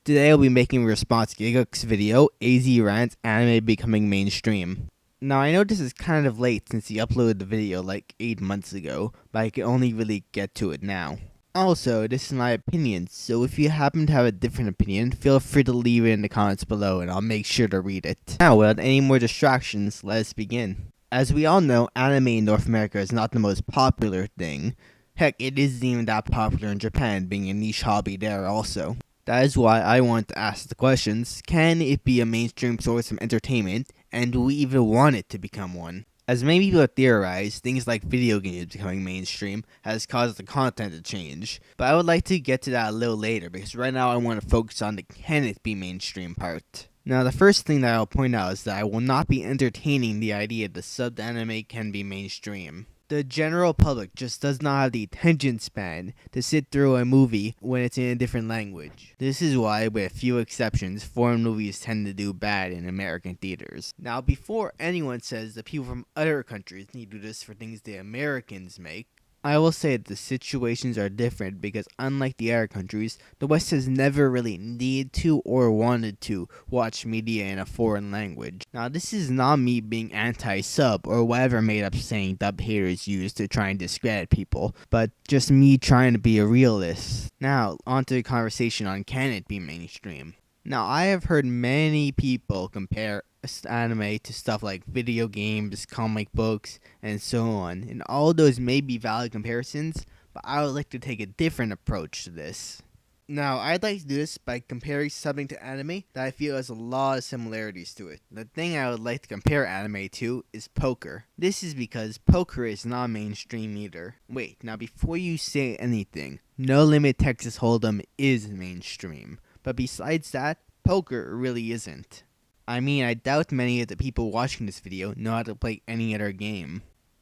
Today I'll be making a response to GIGGUK's video, AZ Rant, Anime Becoming Mainstream. Now I know this is kind of late since he uploaded the video like 8 months ago, but I can only really get to it now. Also, this is my opinion, so if you happen to have a different opinion, feel free to leave it in the comments below and I'll make sure to read it. Now without any more distractions, let us begin. As we all know, anime in North America is not the most popular thing. Heck, it isn't even that popular in Japan, being a niche hobby there also. That is why I want to ask the questions, can it be a mainstream source of entertainment, and do we even want it to become one? As many people have theorized, things like video games becoming mainstream has caused the content to change, but I would like to get to that a little later because right now I want to focus on the can it be mainstream part. Now the first thing that I'll point out is that I will not be entertaining the idea that subbed anime can be mainstream. The general public just does not have the attention span to sit through a movie when it's in a different language. This is why, with a few exceptions, foreign movies tend to do bad in American theaters. Now, before anyone says that people from other countries need to do this for things the Americans make, I will say that the situations are different because unlike the other countries, the West has never really needed to or wanted to watch media in a foreign language. Now this is not me being anti-sub or whatever made up saying dub haters use to try and discredit people, but just me trying to be a realist. Now onto the conversation on can it be mainstream. Now I have heard many people compare anime to stuff like video games, comic books, and so on, and all those may be valid comparisons, but I would like to take a different approach to this. Now, I'd like to do this by comparing something to anime that I feel has a lot of similarities to it. The thing I would like to compare anime to is poker. This is because poker is not mainstream either. Wait, now before you say anything, No Limit Texas Hold'em is mainstream, but besides that, poker really isn't. I mean, I doubt many of the people watching this video know how to play any other game.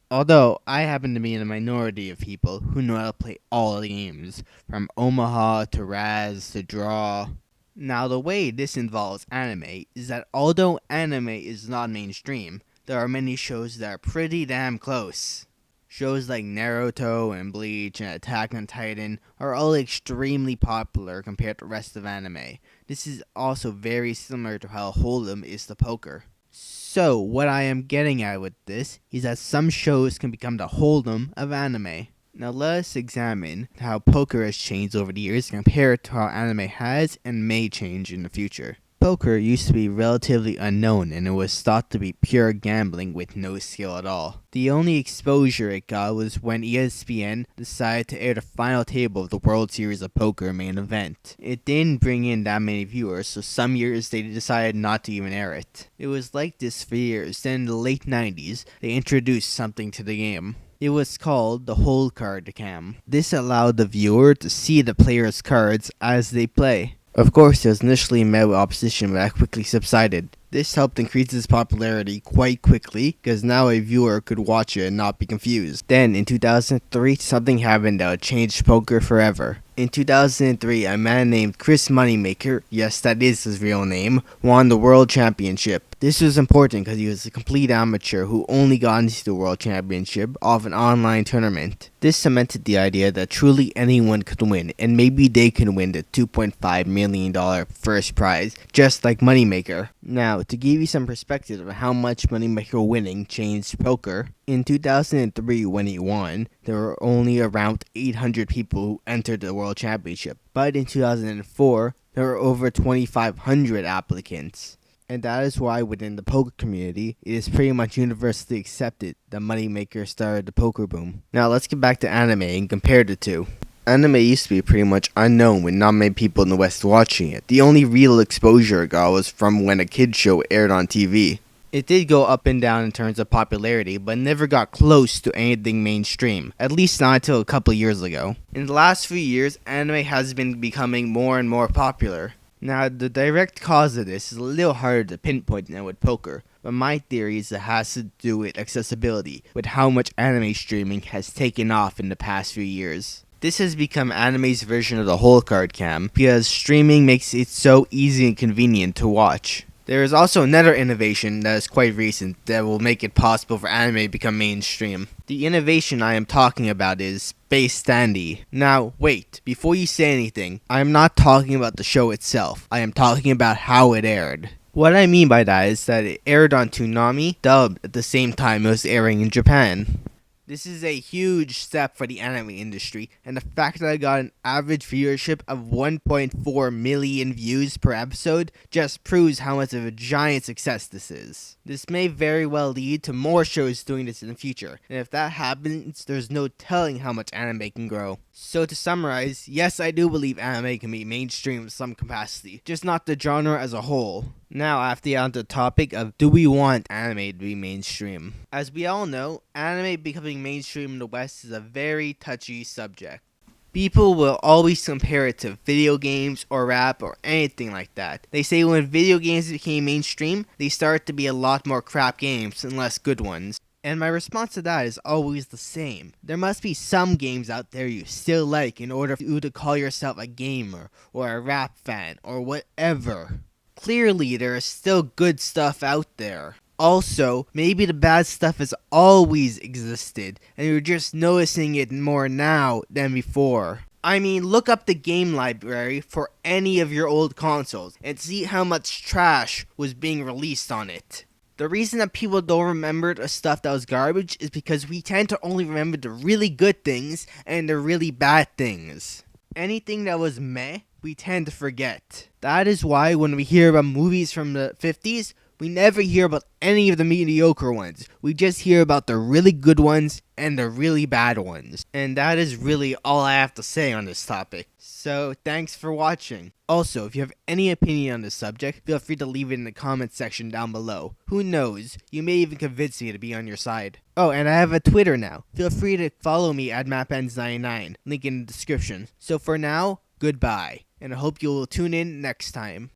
Although, I happen to be in a minority of people who know how to play all the games, from Omaha to Raz to Draw. Now, the way this involves anime is that although anime is not mainstream, there are many shows that are pretty damn close. Shows like Naruto and Bleach and Attack on Titan are all extremely popular compared to the rest of anime. This is also very similar to how Hold'em is to poker. So, what I am getting at with this is that some shows can become the Hold'em of anime. Now let us examine how poker has changed over the years compared to how anime has and may change in the future. Poker used to be relatively unknown and it was thought to be pure gambling with no skill at all. The only exposure it got was when ESPN decided to air the final table of the World Series of Poker main event. It didn't bring in that many viewers, so some years they decided not to even air it. It was like this for years, then in the late 90s, they introduced something to the game. It was called the hold card cam. This allowed the viewer to see the player's cards as they play. Of course, it was initially met with opposition, but that quickly subsided. This helped increase its popularity quite quickly, because now a viewer could watch it and not be confused. Then, in 2003, something happened that would change poker forever. In 2003, a man named Chris Moneymaker, yes that is his real name, won the World Championship. This was important because he was a complete amateur who only got into the World Championship off an online tournament. This cemented the idea that truly anyone could win, and maybe they could win the $2.5 million first prize, just like Moneymaker. Now, to give you some perspective of how much Moneymaker winning changed poker, in 2003 when he won, there were only around 800 people who entered the World Championship. But in 2004, there were over 2,500 applicants. And that is why within the poker community, it is pretty much universally accepted that Moneymaker started the poker boom. Now let's get back to anime and compare the two. Anime used to be pretty much unknown with not many people in the West watching it. The only real exposure it got was from when a kids show aired on TV. It did go up and down in terms of popularity, but never got close to anything mainstream, at least not until a couple years ago. In the last few years, anime has been becoming more and more popular. Now, the direct cause of this is a little harder to pinpoint than with poker, but my theory is it has to do with accessibility, with how much anime streaming has taken off in the past few years. This has become anime's version of the hold card cam, because streaming makes it so easy and convenient to watch. There is also another innovation that is quite recent that will make it possible for anime to become mainstream. The innovation I am talking about is Space Dandy. Now, wait, before you say anything, I am not talking about the show itself. I am talking about how it aired. What I mean by that is that it aired on Toonami, dubbed at the same time it was airing in Japan. This is a huge step for the anime industry, and the fact that I got an average viewership of 1.4 million views per episode just proves how much of a giant success this is. This may very well lead to more shows doing this in the future, and if that happens, there's no telling how much anime can grow. So to summarize, yes, I do believe anime can be mainstream in some capacity, just not the genre as a whole. Now, after on the topic of do we want anime to be mainstream? As we all know, anime becoming mainstream in the West is a very touchy subject. People will always compare it to video games or rap or anything like that. They say when video games became mainstream, they started to be a lot more crap games and less good ones. And my response to that is always the same. There must be some games out there you still like in order for you to call yourself a gamer or a rap fan or whatever. Clearly, there is still good stuff out there. Also, maybe the bad stuff has always existed, and you're just noticing it more now than before. I mean, look up the game library for any of your old consoles, and see how much trash was being released on it. The reason that people don't remember the stuff that was garbage is because we tend to only remember the really good things and the really bad things. Anything that was meh, we tend to forget. That is why when we hear about movies from the 50s, we never hear about any of the mediocre ones. We just hear about the really good ones and the really bad ones. And that is really all I have to say on this topic. So, thanks for watching. Also, if you have any opinion on this subject, feel free to leave it in the comments section down below. Who knows, you may even convince me to be on your side. Oh, and I have a Twitter now. Feel free to follow me at MapEns99, link in the description. So for now, goodbye, and I hope you will tune in next time.